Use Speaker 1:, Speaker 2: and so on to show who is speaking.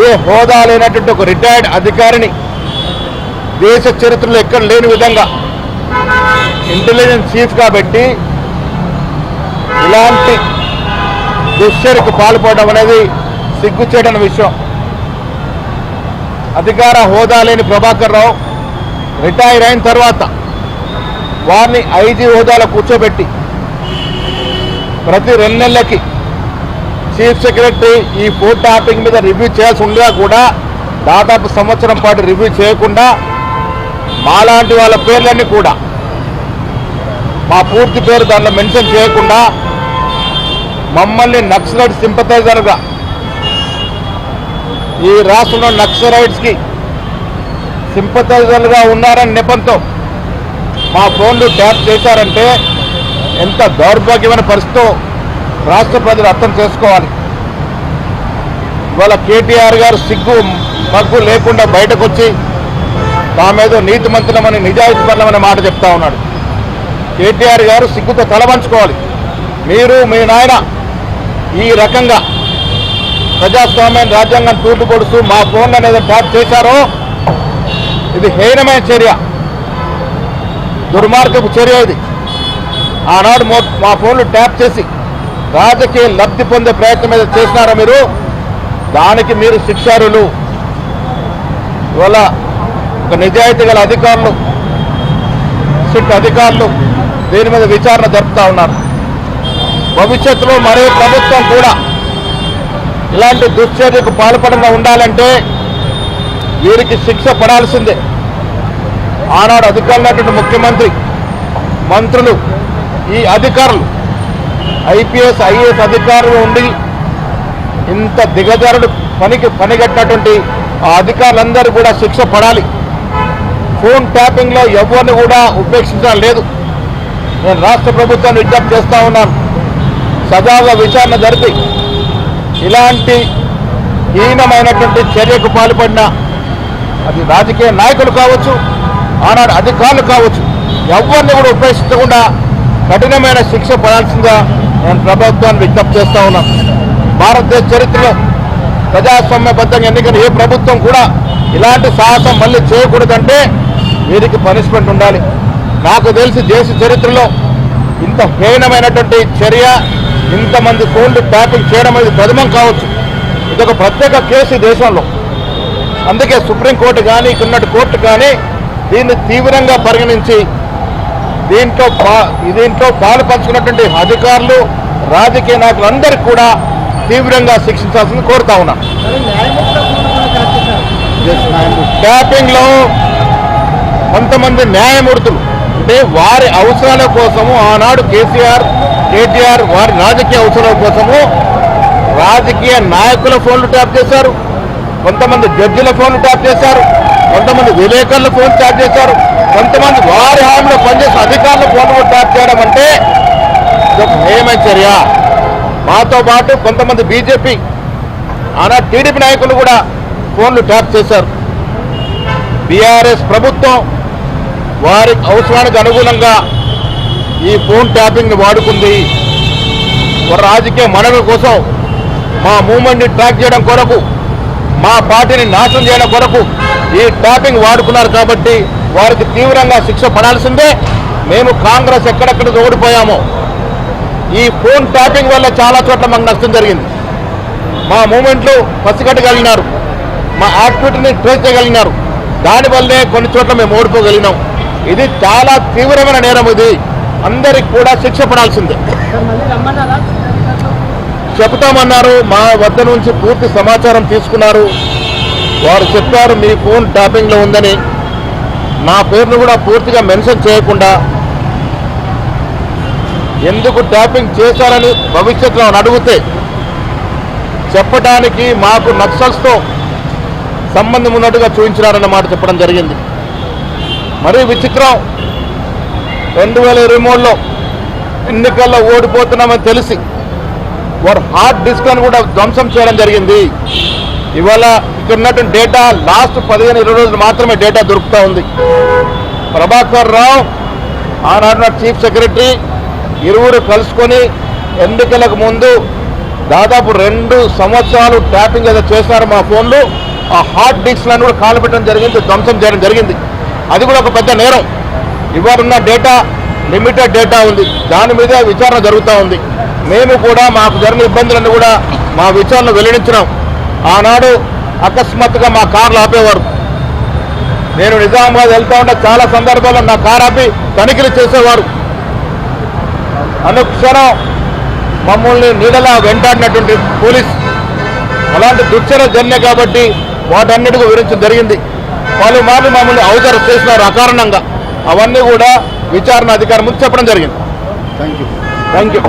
Speaker 1: ఏ హోదా లేనటువంటి ఒక రిటైర్డ్ అధికారిని దేశ చరిత్రలో ఎక్కడ లేని విధంగా ఇంటెలిజెన్స్ చీఫ్గా పెట్టి ఇలాంటి దుశ్చర్యకు పాల్పడడం అనేది సిగ్గుచేటని విషయం. అధికార హోదా లేని ప్రభాకర్ రావు రిటైర్ అయిన తర్వాత వారిని ఐజీ హోదాలో కూర్చోబెట్టి ప్రతి 2 నెలలకి చీఫ్ సెక్రటరీ ఈ ఫోన్ ట్యాపింగ్ మీద రివ్యూ చేయాల్సి ఉండగా కూడా దాదాపు సంవత్సరం పాటు రివ్యూ చేయకుండా మాలాంటి వాళ్ళ పేర్లన్నీ కూడా మా పూర్తి పేరు దాంట్లో మెన్షన్ చేయకుండా మమ్మల్ని నక్సలైట్ సింపథైజర్గా ఈ రాష్ట్రంలో నక్సలైట్స్కి సింపథైజర్లుగా ఉన్నారని నెపంతో మా ఫోన్లు ట్యాప్ చేశారంటే ఎంత దౌర్భాగ్యమైన పరిస్థితితో రాష్ట్ర ప్రజలు అర్థం చేసుకోవాలి. ఇవాళ కేటీఆర్ గారు సిగ్గు మగ్గు లేకుండా బయటకు వచ్చి తామేదో నీతిమంతులమని నిజాయితీ పరులమనే మాట చెప్తా ఉన్నాడు. కేటీఆర్ గారు సిగ్గుతో తలవంచుకోవాలి. మీరు మీ నాయన ఈ రకంగా ప్రజాస్వామ్యం రాజ్యాంగం తూటుపడుతూ మా ఫోన్లు అనేది ట్యాప్ చేశారో ఇది హీనమైన చర్య, దుర్మార్గపు చర్య. ఇది ఆనాడు మా ఫోన్లు ట్యాప్ చేసి రాజకీయ లబ్ధి పొందే ప్రయత్నం మీద చేసినారో మీరు, దానికి మీరు శిక్షార్హులు. ఇవాళ ఒక నిజాయితీ గల అధికారులు, సిట్ అధికారులు దీని మీద విచారణ జరుపుతూ ఉన్నారు. భవిష్యత్తులో మరే ప్రభుత్వం కూడా ఇలాంటి దుశ్చర్యకు పాల్పడకుండా ఉండాలంటే వీరికి శిక్ష పడాల్సిందే. ఆనాడు అధికారులు ముఖ్యమంత్రి, మంత్రులు, ఈ అధికారులు ఐపీఎస్ ఐఏఎస్ అధికారులు ఉండి ఇంత దిగజారుడు పనిగట్టినటువంటి ఆ అధికారులందరూ కూడా శిక్ష పడాలి. ఫోన్ ట్యాపింగ్లో ఎవరిని కూడా ఉపేక్షించడం లేదు. నేను రాష్ట్ర ప్రభుత్వాన్ని విజ్ఞప్తి చేస్తూ ఉన్నాను, సజావుగా విచారణ జరిపి ఇలాంటి హీనమైనటువంటి చర్యకు పాల్పడిన అది రాజకీయ నాయకులు కావచ్చు, ఆనాడు అధికారులు కావచ్చు, ఎవరిని కూడా ఉపేక్షించకుండా కఠినమైన శిక్ష పడాల్సిందిగా నేను ప్రభుత్వాన్ని విజ్ఞప్తి చేస్తూ ఉన్నాను. భారతదేశ చరిత్రలో ప్రజాస్వామ్యబద్ధంగా ఎన్నికైన ఏ ప్రభుత్వం కూడా ఇలాంటి సాహసం మళ్ళీ చేయకూడదంటే వీరికి పనిష్మెంట్ ఉండాలి. నాకు తెలిసి దేశ చరిత్రలో ఇంత హీనమైనటువంటి చర్య, ఇంతమంది ఫోన్లు ట్యాపింగ్ చేయడం అనేది ప్రథమం కావచ్చు. ఇదొక ప్రత్యేక కేసు ఈ దేశంలో. అందుకే సుప్రీంకోర్టు కానీ ఇక్కడున్నట్టు కోర్టు కానీ దీన్ని తీవ్రంగా పరిగణించి దీంట్లో పాలు పంచుకున్నటువంటి అధికారులు, రాజకీయ నాయకులు అందరికీ కూడా తీవ్రంగా శిక్షించాల్సింది కోరుతా ఉన్నాను. ట్యాపింగ్లో కొంతమంది న్యాయమూర్తులు అంటే వారి అవసరాల కోసము ఆనాడు కేటీఆర్ వారి రాజకీయ అవసరాల కోసము రాజకీయ నాయకుల ఫోన్లు ట్యాప్ చేశారు, కొంతమంది జడ్జిల ఫోన్లు ట్యాప్ చేశారు, కొంతమంది విలేకరుల ఫోన్ ట్యాప్ చేశారు, కొంతమంది వారి హామీలో పనిచేసే అధికారుల ఫోన్లు ట్యాప్ చేయడం అంటే ఇదొక హేయమైన చర్య. మాతో పాటు కొంతమంది బీజేపీ ఆనాడు టీడీపీ నాయకులు కూడా ఫోన్లు ట్యాప్ చేశారు. బీఆర్ఎస్ ప్రభుత్వం వారి అవసరానికి అనుగుణంగా ఈ ఫోన్ ట్యాపింగ్ని వాడుకుంది. వారి రాజకీయ మనుగడ కోసం, మా మూవ్మెంట్ని ట్రాక్ చేయడం కొరకు, మా పార్టీని నాశనం చేయడం కొరకు ఈ ట్యాపింగ్ వాడుకున్నారు. కాబట్టి వారికి తీవ్రంగా శిక్ష పడాల్సిందే. మేము కాంగ్రెస్ ఎక్కడెక్కడ ఓడిపోయామో ఈ ఫోన్ ట్యాపింగ్ వల్ల చాలా చోట్ల మాకు నష్టం జరిగింది. మా మూవ్మెంట్లు పసిగట్టగలిగినారు, మా యాక్టివిటీని ట్రేస్ చేయగలిగినారు. దానివల్లే కొన్ని చోట్ల మేము ఓడిపోగలిగినాం. ఇది చాలా తీవ్రమైన నేరం. ఇది అందరికి కూడా శిక్ష పడాల్సిందే. చెబుతామన్నారు, మా వద్ద నుంచి పూర్తి సమాచారం తీసుకున్నారు. వారు చెప్పారు మీ ఫోన్ ట్యాపింగ్లో ఉందని. నా పేరును కూడా పూర్తిగా మెన్షన్ చేయకుండా ఎందుకు ట్యాపింగ్ చేశారని భవిష్యత్తులో అడిగితే చెప్పడానికి మాకు నక్సల్స్తో సంబంధం ఉన్నట్టుగా చూపించినారన్న మాట చెప్పడం జరిగింది. మరీ విచిత్రం, 2023లో ఎన్నికల్లో ఓడిపోతున్నామని తెలిసి వారు హార్డ్ డిస్క్లను కూడా ధ్వంసం చేయడం జరిగింది. ఇవాళ ఇక్కడ ఉన్నటువంటి డేటా లాస్ట్ 15-20 రోజులు మాత్రమే డేటా దొరుకుతూ ఉంది. ప్రభాకర్ రావు ఆనాడు చీఫ్ సెక్రటరీ ఇరువురు కలుసుకొని ఎన్నికలకు ముందు దాదాపు 2 సంవత్సరాలు ట్యాపింగ్ ఏదో చేస్తున్నారు మా ఫోన్లు. ఆ హార్డ్ డిస్క్లను కూడా కాలు పెట్టడం జరిగింది, ధ్వంసం చేయడం జరిగింది. అది కూడా ఒక పెద్ద నేరం. ఇవాళ ఉన్న డేటా లిమిటెడ్ డేటా ఉంది, దాని మీద విచారణ జరుగుతూ ఉంది. మేము కూడా మాకు జరిగిన ఇబ్బందులను కూడా మా విచారణ వెల్లడించినాం. ఆనాడు అకస్మాత్తుగా మా కార్లు ఆపేవారు. నేను నిజామాబాద్ వెళ్తా ఉంటే చాలా సందర్భాల్లో నా కారు ఆపి తనిఖీలు చేసేవారు. అనుక్షణం మమ్మల్ని నీడలా వెంటాడినటువంటి పోలీస్ అలాంటి దుశ్చర జరిగినాయి కాబట్టి వాటన్నిటికీ వివరించడం జరిగింది. పలుమార్లు మమ్మల్ని అవసరం చేసినారు అకారణంగా. అవన్నీ కూడా విచారణ అధికారి ముందు చెప్పడం జరిగింది. Thank you.